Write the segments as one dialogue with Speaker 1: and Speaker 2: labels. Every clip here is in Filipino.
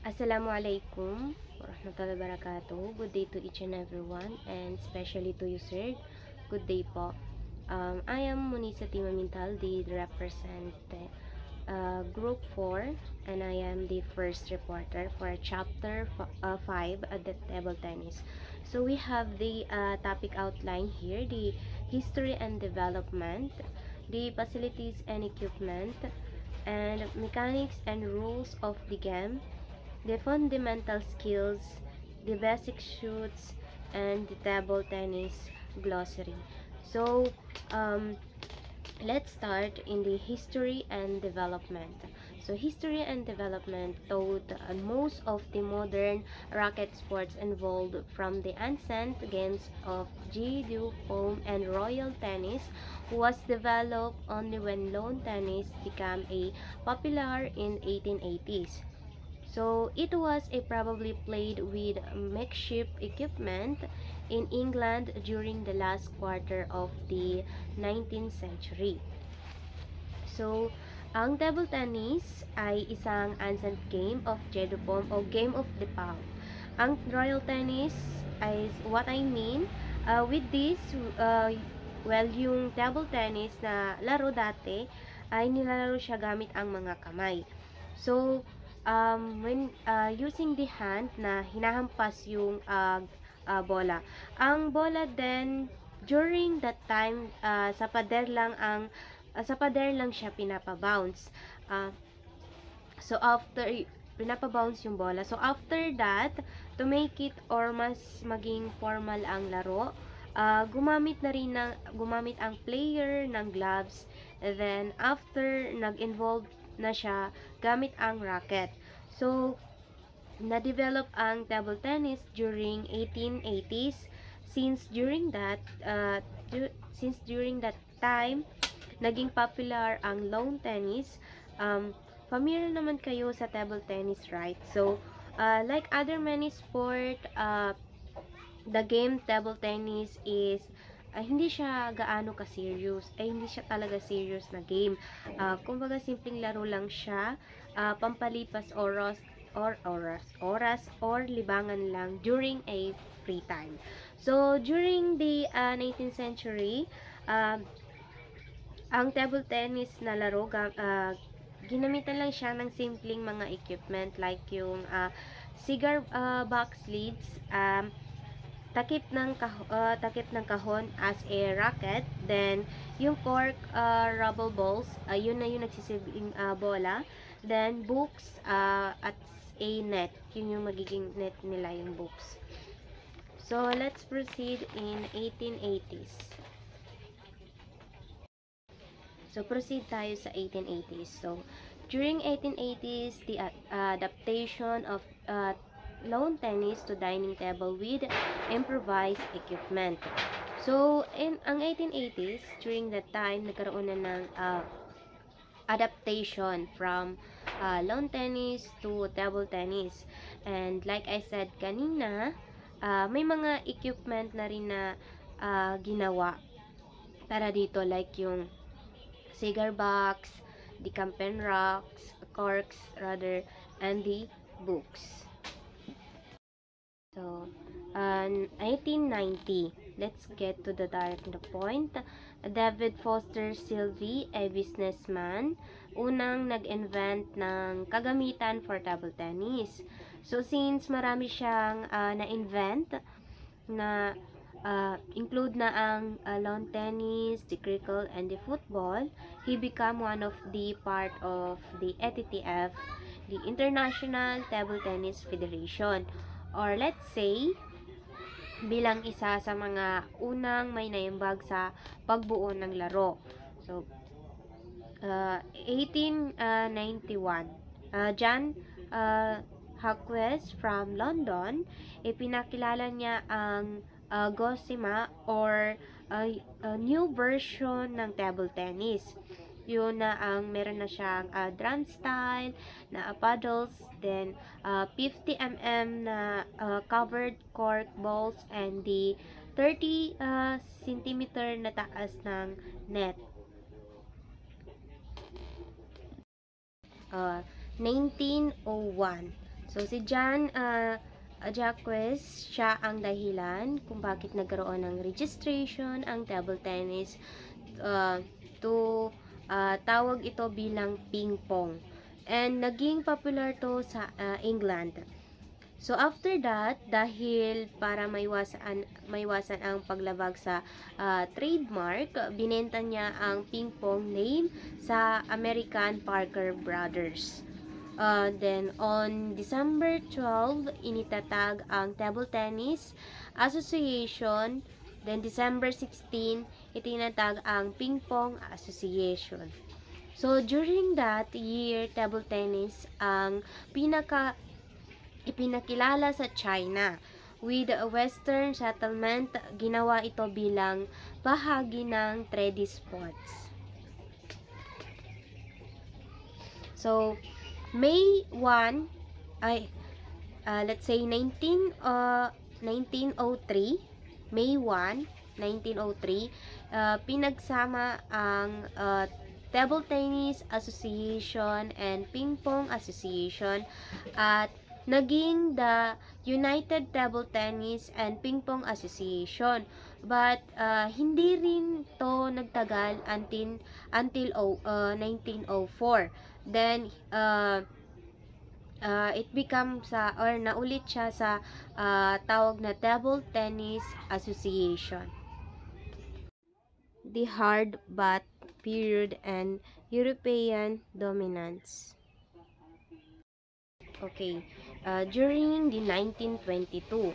Speaker 1: Assalamualaikum warahmatullahi wabarakatuh. Good day to each and everyone, and especially to you, sir. Good day po. I am Munisa Timamintal, the represent Group 4, and I am the first reporter for Chapter 5 at the table tennis. So we have the topic outline here, the history and development, the facilities and equipment, and mechanics and rules of the game, the fundamental skills, the basic shoots, and the table tennis glossary. So, let's start in the history and development. So, history and development taught most of the modern racket sports involved from the ancient games of Jiu, foam, and royal tennis was developed only when lawn tennis became a popular in 1880s. So it was probably played with makeshift equipment in England during the last quarter of the 19th century. So, ang table tennis ay isang ancient game of Jedupom o game of the palm. Ang royal tennis is what I mean with this, well, yung table tennis na laro dati ay nilalaro siya gamit ang mga kamay. So, when using the hand na hinahampas yung bola. Ang bola then during that time sa pader lang siya pinapabounce. So after pinapabounce yung bola. So after that, to make it or mas maging formal ang laro, gumamit ang player ng gloves, and then after nag-involve na siya gamit ang racket. So na-develop ang table tennis during 1880s since during that time naging popular ang lawn tennis. Familiar naman kayo sa table tennis, right? So like other many sport, the game table tennis is hindi siya gaano ka-serious. Hindi siya talaga serious na game. Kumbaga simpleng laro lang siya, pampalipas oras or libangan lang during a free time. So during the 19th century, ang table tennis na laro ginamitan lang siya ng simpleng mga equipment like yung cigar box lids, takip ng kahon as a racket, then yung cork rubble balls, yun na yung nagsisilbing bola, then books at a net, yun yung magiging net nila, yung books. So let's proceed in 1880s. So proceed tayo sa 1880s. So during 1880s, the adaptation of lawn tennis to dining table with improvised equipment. So, in ang 1880s, during that time, nagkaroon na ng adaptation from lawn tennis to table tennis. And like I said kanina, may mga equipment na rin na ginawa para dito, like yung cigar box, the campen rocks, corks rather, and the books. So, 1890, let's get to the point. David Foster Sylvie, a businessman, unang nag-invent ng kagamitan for table tennis. So, since marami siyang na-invent na include na ang lawn tennis, the cricket, and the football, he became one of the part of the ITTF, the International Table Tennis Federation. Or let's say, bilang isa sa mga unang may naimbag sa pagbuo ng laro. So, 1891, John Hawkes from London, ipinakilala niya ang Gossamer or new version ng table tennis. Yun na ang meron na siyang drum style na paddles, then 50 mm na covered cork balls, and the 30 cm na taas ng net. 1901, So, si John Jacques, siya ang dahilan kung bakit nagkaroon ng registration ang table tennis to tawag ito bilang ping pong. And naging popular to sa England. So, after that, dahil para maiwasan ang paglabag sa trademark, binenta niya ang ping pong name sa American Parker Brothers. Then, on December 12, initatag ang Table Tennis Association. Then, December 16, itinatag ang Ping Pong Association. So, during that year, table tennis ang ipinakilala sa China. With Western settlement, ginawa ito bilang bahagi ng trade sports. So, May 1, let's say 1903, May 1, 1903, pinagsama ang Table Tennis Association and Ping Pong Association at naging the United Table Tennis and Ping Pong Association. But hindi rin to nagtagal until 1904. Then it becomes or naulit siya sa tawag na Table Tennis Association. The hard-bath period and European dominance. Okay, during the 1922,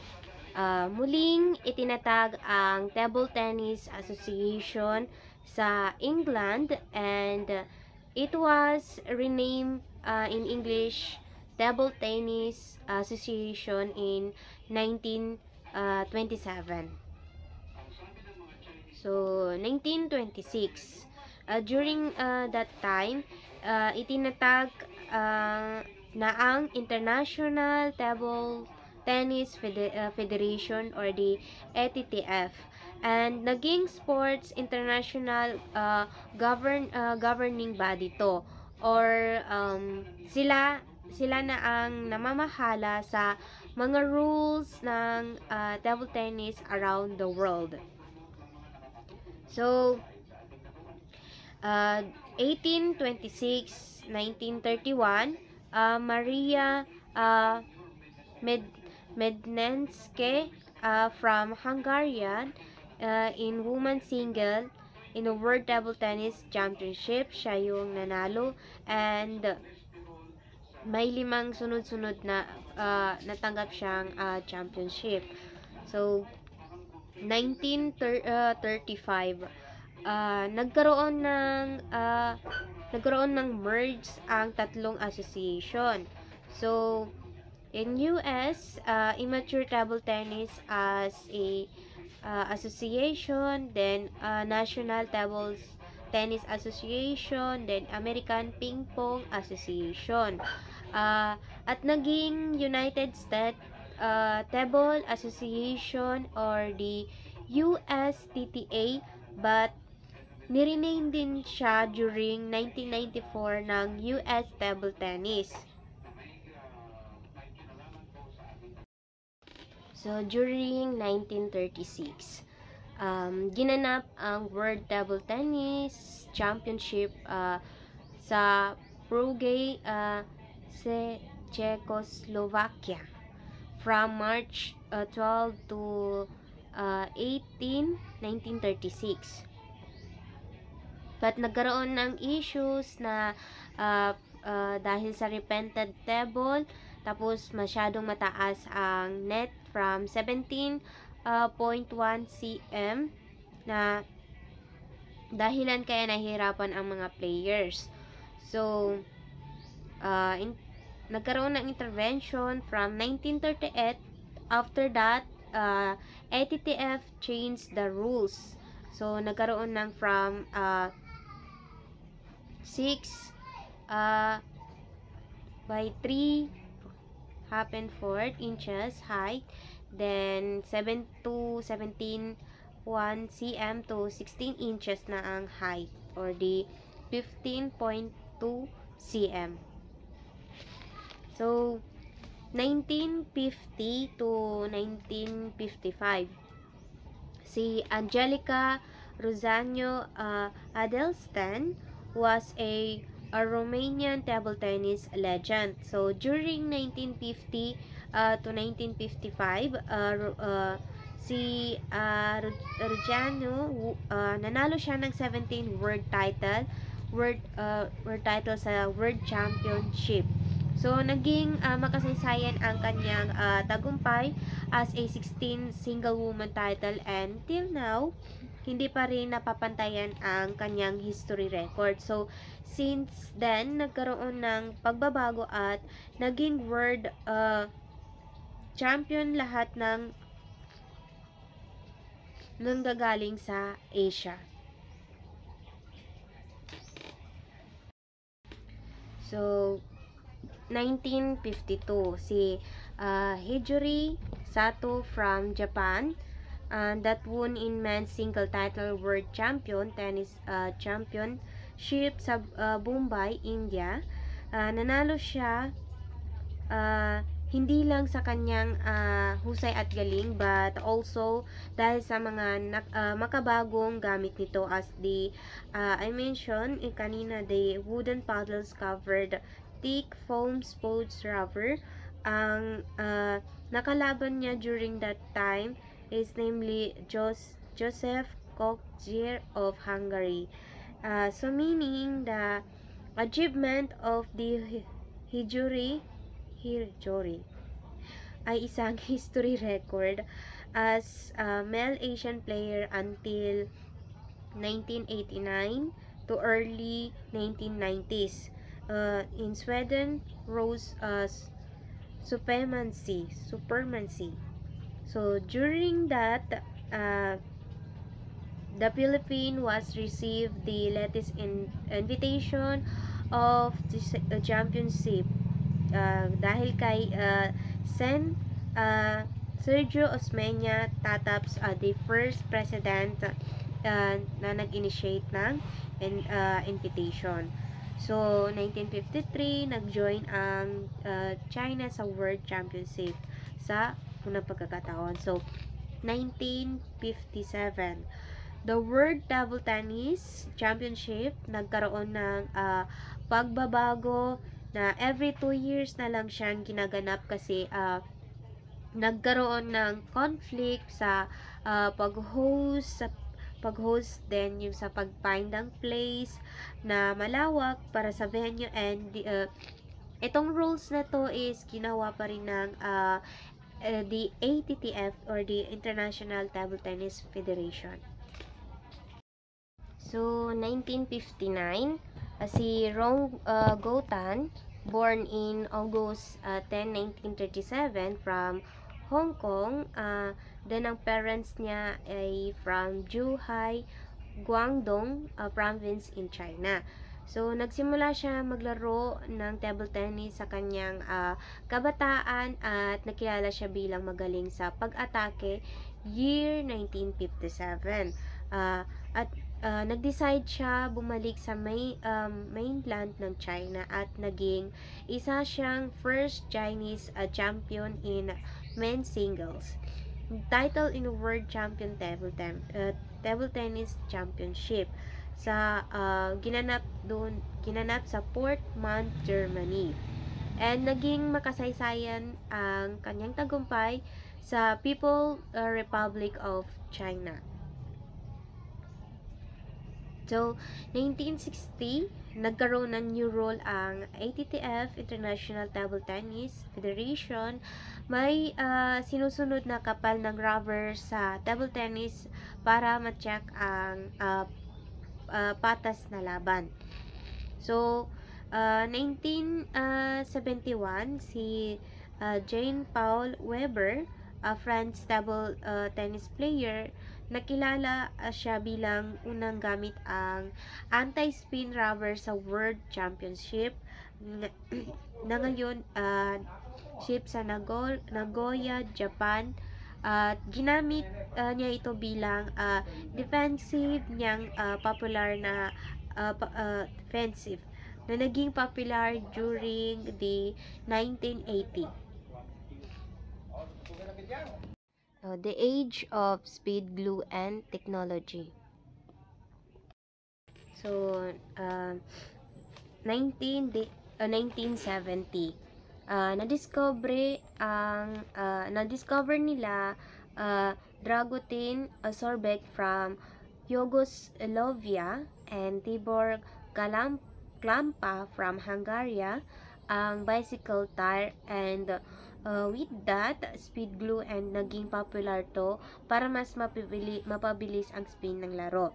Speaker 1: muling itinatag ang Table Tennis Association sa England and it was renamed in English Table Tennis Association in 1927. So, 1926. During that time, itinatag na ang International Table Tennis Federation or the ATTF. And naging sports international governing body to, or sila na ang namamahala sa mga rules ng table tennis around the world. So 1826, 1931, Maria Mednenske from Hungarian in women's single in the World Table Tennis Championship, siya yung nanalo, and may 5 sunod-sunod na natanggap siyang championship. So 1935, nagkaroon ng merge ang tatlong association. So in US, Immature Table Tennis as a association, then National Table Tennis Association, then American Ping Pong Association. At naging United States Table Association or the USTTA, but nirename din siya during 1994 ng US Table Tennis. So, during 1936, ginanap ang World Table Tennis Championship sa Prague, Czechoslovakia from March 12 to 18, 1936. But nagkaroon ng issues na dahil sa repented table, tapos masyadong mataas ang net from 17.1 cm na dahilan kaya nahihirapan ang mga players. So, nagkaroon ng intervention from 1938. After that, ATTF changed the rules. So, nagkaroon ng from 6 by 3 1/4 inches height, then 7 to 17.1 cm to 16 inches na ang height, or the 15.2 cm. So, 1950 to 1955. Si Angelica Rosario Adelstan was a Romanian table tennis legend. So during 1950 to 1955, si Rosario nanalo siya ng 17 world title sa World Championship. So, naging makasaysayan ang kanyang tagumpay as a 16 single woman title, and till now, hindi pa rin napapantayan ang kanyang history record. So, since then, nagkaroon ng pagbabago at naging world champion lahat ng nanggagaling sa Asia. So, 1952, si Hijori Sato from Japan, that won in men's single title world champion tennis championship sa Bombay, India. Nanalo siya hindi lang sa kanyang husay at galing, but also dahil sa mga makabagong gamit nito, as I mentioned kanina, the wooden paddles covered thick foam sports rubber. Ang nakalaban niya during that time is namely Joseph Kokjier of Hungary. So meaning the achievement of the Hijori ay isang history record as a male Asian player until 1989 to early 1990s. In Sweden rose supremacy. So during that, the Philippines was received the latest invitation of the championship dahil kay Sen Sergio Osmeña Tataps, the first president na nag-initiate ng invitation. So, 1953, nag-join ang China sa World Championship sa unang pagkakataon. So, 1957, the World Table Tennis Championship nagkaroon ng pagbabago na every 2 years na lang siyang ginaganap kasi nagkaroon ng conflict sa pag-host din yung sa pag-find ng place na malawak para sa venue, and itong rules na to is ginawa pa rin ng the ATTF or the International Table Tennis Federation. So 1959, si Rong Gotan, born in August 10, 1937 from Hong Kong, then ang parents niya ay from Zhuhai, Guangdong province in China. So, nagsimula siya maglaro ng table tennis sa kanyang kabataan at nakilala siya bilang magaling sa pag-atake year 1957. At nag-decide siya bumalik sa mainland ng China at naging isa siyang first Chinese champion in men's singles. Title in World Champion Table Tennis Championship sa ginanap sa Portmont, Germany. And naging makasaysayan ang kanyang tagumpay sa People's Republic of China. So, 1960, nagkaroon ng new role ang ATTF, International Table Tennis Federation. May sinusunod na kapal ng rubber sa table tennis para ma-check ang patas na laban. So, 1971, si Jane Paul Weber, a French table tennis player, nakilala siya bilang unang gamit ang anti-spin rubber sa World Championship na ngayon ship sa Nagoya, Japan. At ginamit niya ito bilang defensive niyang popular na defensive na naging popular during the 1980. The age of speed, glue, and technology. So, 1970, na-discover nila Dragutin sorbet from Yugoslavia and Tibor Klampa from Hungary ang bicycle tire, and with that, speed glue, and naging popular to para mas mapabilis ang spin ng laro.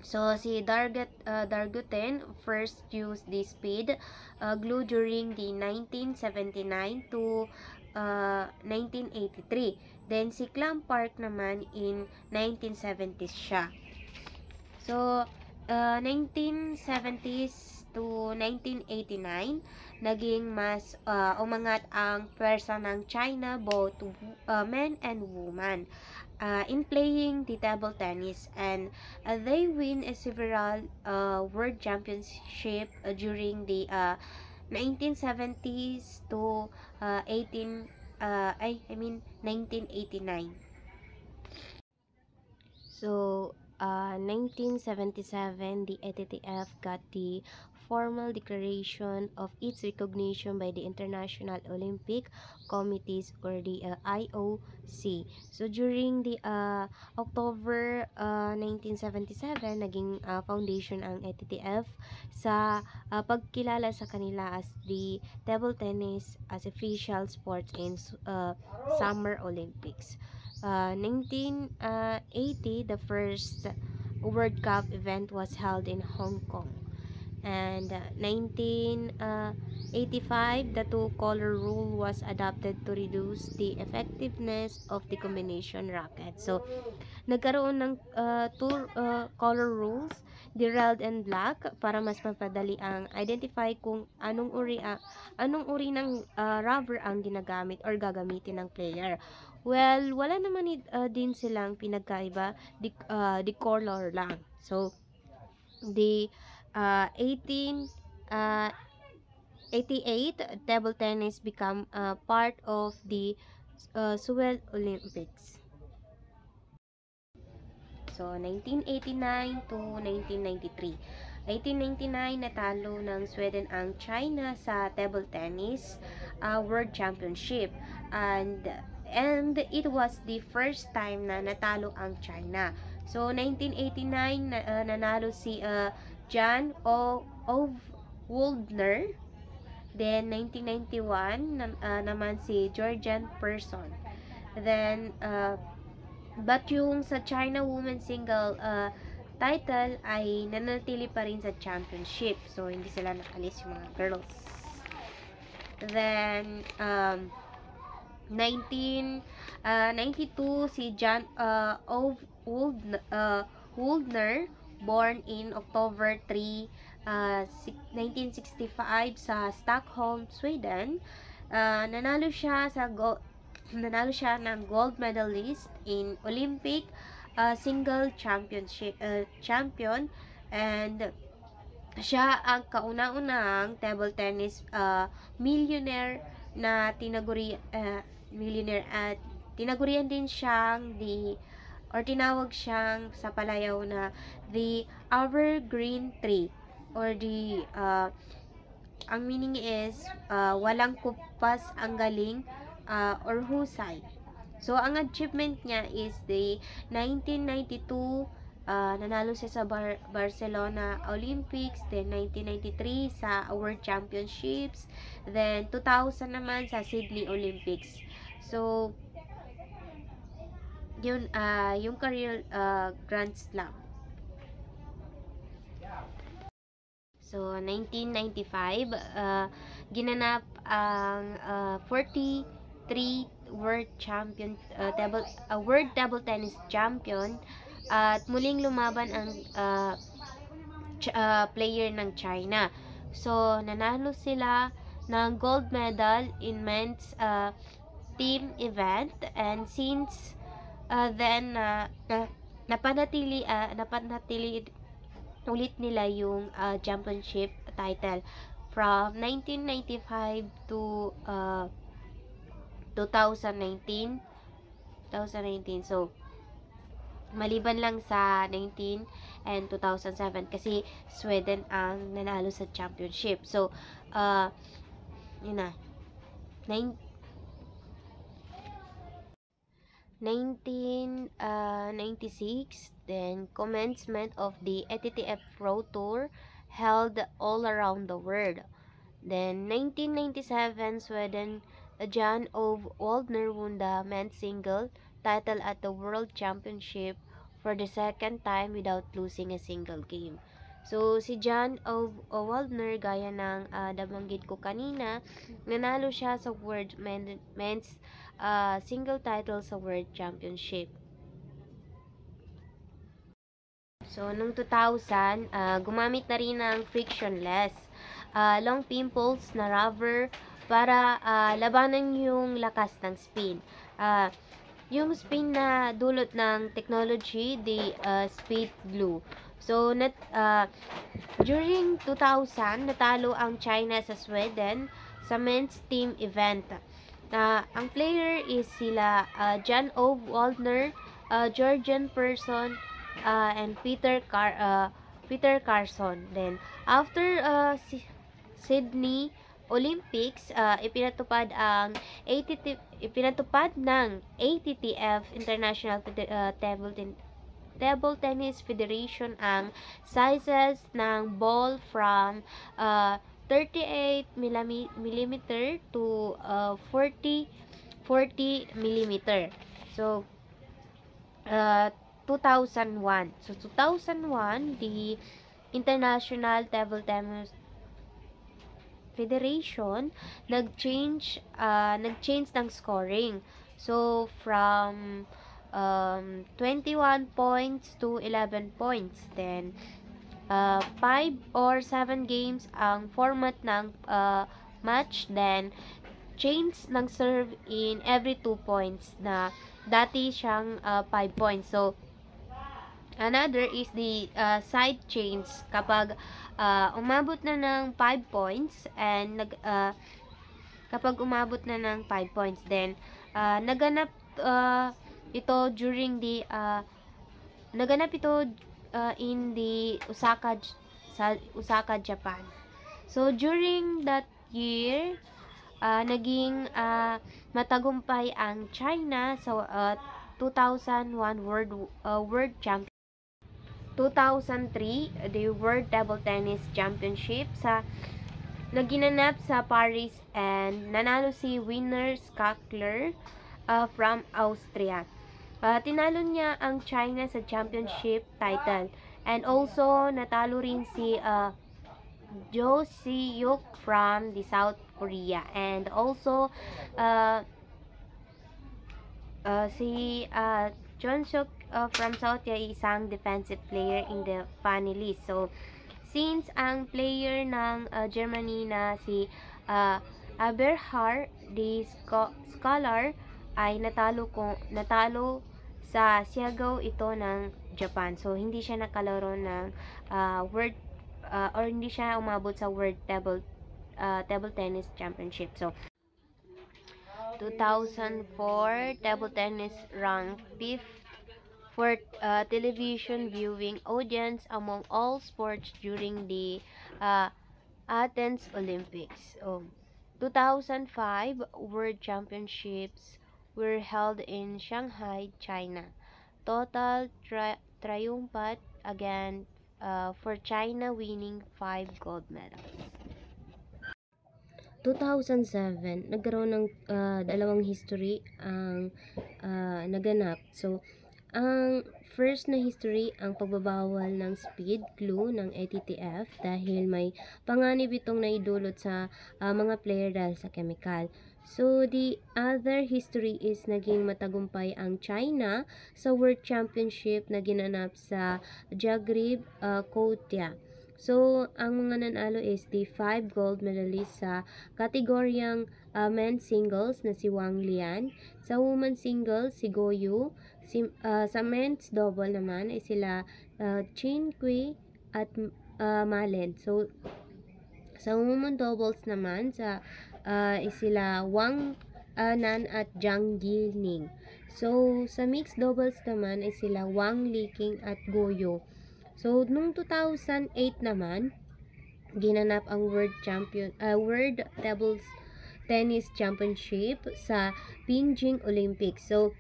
Speaker 1: So, si Dargutin first used the speed glue during the 1979 to 1983. Then, si Clampark naman in 1970s siya. So, 1970s to 1989, naging mas umangat ang pwersa ng China, both men and women, in playing the table tennis, and they win several world championship during the 1970s to 1989. So, 1977, the ATTF got the formal declaration of its recognition by the International Olympic Committees, or the IOC. So, during the October 1977, naging foundation ang ATTF sa pagkilala sa kanila as the table tennis as official sports in Summer Olympics. 1980, the first World Cup event was held in Hong Kong. And 1985, the two-color rule was adopted to reduce the effectiveness of the combination racket. So, nagkaroon ng two color rules, the red and black, para mas mapadali ang identify kung anong uri ng rubber ang ginagamit or gagamitin ng player. Well, wala naman din silang pinagkaiba, the color lang. So, the 88 table tennis become part of the Seoul Olympics. So, 1989 to 1993. 1899, natalo ng Sweden ang China sa table tennis World Championship, and it was the first time na natalo ang China. So, 1989, nanalo si Jan Ove Waldner. Then, 1991, naman si Georgian Person. Then, but yung sa China women's single title ay nanatili pa rin sa championship. So, hindi sila nakalis yung mga girls. Then, 1992, si Jan Ove Waldner, born in October 3, 1965 sa Stockholm, Sweden. Nanalo siya ng gold medalist in Olympic single champion, and siya ang kauna-unahang table tennis millionaire na millionaire, at tinagurian din siyang tinawag siyang sa palayaw na the evergreen tree, or the ang meaning is walang kupas ang galing or husay. So, ang achievement niya is the 1992, nanalo siya sa Barcelona Olympics, then 1993 sa World Championships, then 2000 naman sa Sydney Olympics. So, yun, yung career Grand Slam. So, 1995, ginanap ang 43 World Table Tennis Champion, at muling lumaban ang player ng China. So, nanalo sila ng gold medal in men's team event, and since then napanatili ulit nila yung championship title from 1995 to 2019. So, maliban lang sa 19 and 2007 kasi Sweden ang nanalo sa championship. So, yun na. 1996, then commencement of the ATTF Pro Tour held all around the world. Then 1997, Sweden, Jan Ove Waldner won the men's single title at the World Championship for the second time without losing a single game. So, si Jan Ove Waldner, gaya ng nabanggit ko kanina, nanalo siya sa World Men's single title sa World Championship. So, noong 2000, gumamit na rin ng frictionless long pimples na rubber para labanan yung lakas ng spin. Yung spin na dulot ng technology, the speed glue. So, during 2000, natalo ang China sa Sweden sa men's team event. Ang player is sila Jan Ove Waldner, Georgian Person, and Peter Carson. Then, after Sydney Olympics, ipinatupad ng ATTF International Table Tennis Federation ang sizes ng ball from 38 mm to 40 mm. So, 2001. So, 2001, the International Table Tennis Federation nag-change ng scoring. So, from 21 points to 11 points. Then, 5 or 7 games ang format ng match. Then, change ng serve in every 2 points na dati siyang 5 points. So, another is the side change. Kapag umabot na ng 5 points and kapag umabot na ng 5 points, then naganap ito during the in the Osaka, Japan. So, during that year, naging matagumpay ang China sa 2001 World Champion. 2003, the World Table Tennis Championship naginanap sa Paris, and nanalo si Winner Skakler from Austria. Tinalo niya ang China sa championship title, and also natalo rin si Jo Si-hyuk from the South Korea, and also si Jeon-suk from South Korea, isang defensive player in the finalist. So, since ang player ng Germany na si Eberhard, the scholar, ay natalo sa Siagaw ito ng Japan. So, hindi siya nakalaro ng or hindi siya umabot sa World Table Tennis Championship. So, 2004, table tennis ranked 5th for television viewing audience among all sports during the Athens Olympics. 2005, World Championships were held in Shanghai, China. Total triumphant again for China, winning 5 gold medals. 2007, nagkaroon ng dalawang history ang naganap. So, ang first na history, ang pagbabawal ng speed glue ng ATTF dahil may panganib itong naidulot sa mga player dahil sa chemical. So, the other history is naging matagumpay ang China sa World Championship na ginanap sa Zagreb, Croatia. So, ang mga nanalo is the 5 gold medalists sa kategoryang men's singles na si Wang Lian, sa women's singles si Go Yu, sa men's double naman ay sila Chin Kui at Malen. So, sa women's doubles naman is sila Wang Nan at Zhang Yining. So, sa mixed doubles naman ay sila Wang Liqing at Goyo. So, nung 2008 naman, ginanap ang World Tables Tennis Championship sa Beijing Olympics. So,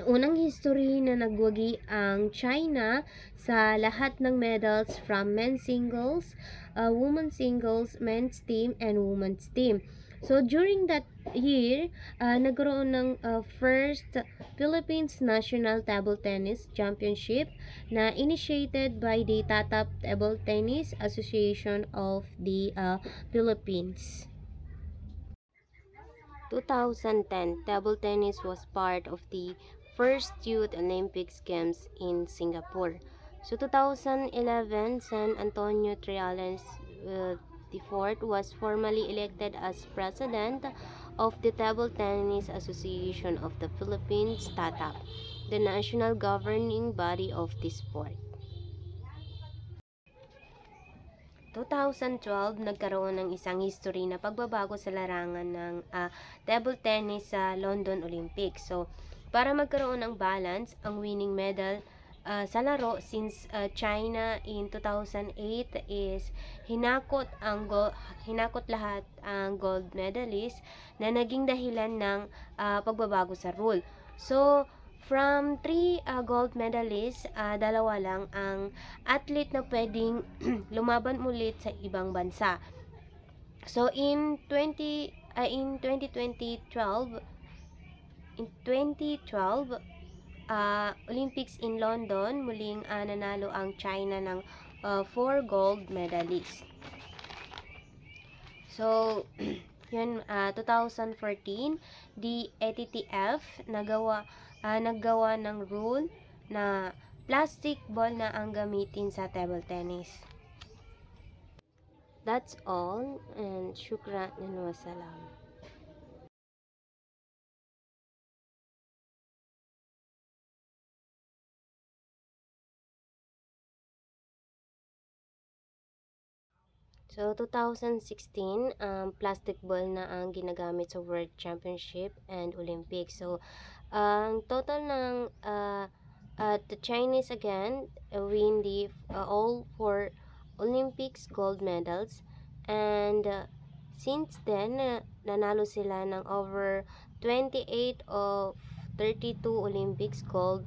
Speaker 1: unang history na nagwagi ang China sa lahat ng medals from men's singles, women's singles, men's team, and women's team. So, during that year, nagkaroon ng first Philippines National Table Tennis Championship na initiated by the Tatap Table Tennis Association of the Philippines. 2010, table tennis was part of the first Youth Olympics Games in Singapore. So 2011, San Antonio Triales IV was formally elected as president of the Table Tennis Association of the Philippines, TATAP, the national governing body of the sport. 2012, nagkaroon ng isang history na pagbabago sa larangan ng table tennis sa London Olympics. So, para magkaroon ng balance, ang winning medal sa laro since China in 2008 is hinakot lahat ang gold medalist na naging dahilan ng pagbabago sa rule. So, from 3 gold medalists, 2 lang ang athlete na pwedeng lumaban ulit sa ibang bansa. So in 2012 Olympics in London, muling nanalo ang China ng 4 gold medalists. So yun, 2014, the ATTF naggawa ng rule na plastic ball na ang gamitin sa table tennis. That's all, and shukran and wassalam. So, 2016, plastic ball na ang ginagamit sa World Championship and Olympics. So, ang total ng the Chinese again win the all 4 Olympics gold medals, and since then nanalo sila ng over 28 of 32 Olympics gold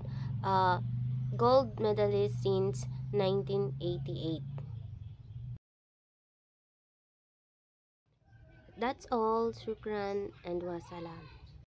Speaker 1: medalists since 1988. That's all. Shukran and wassalam.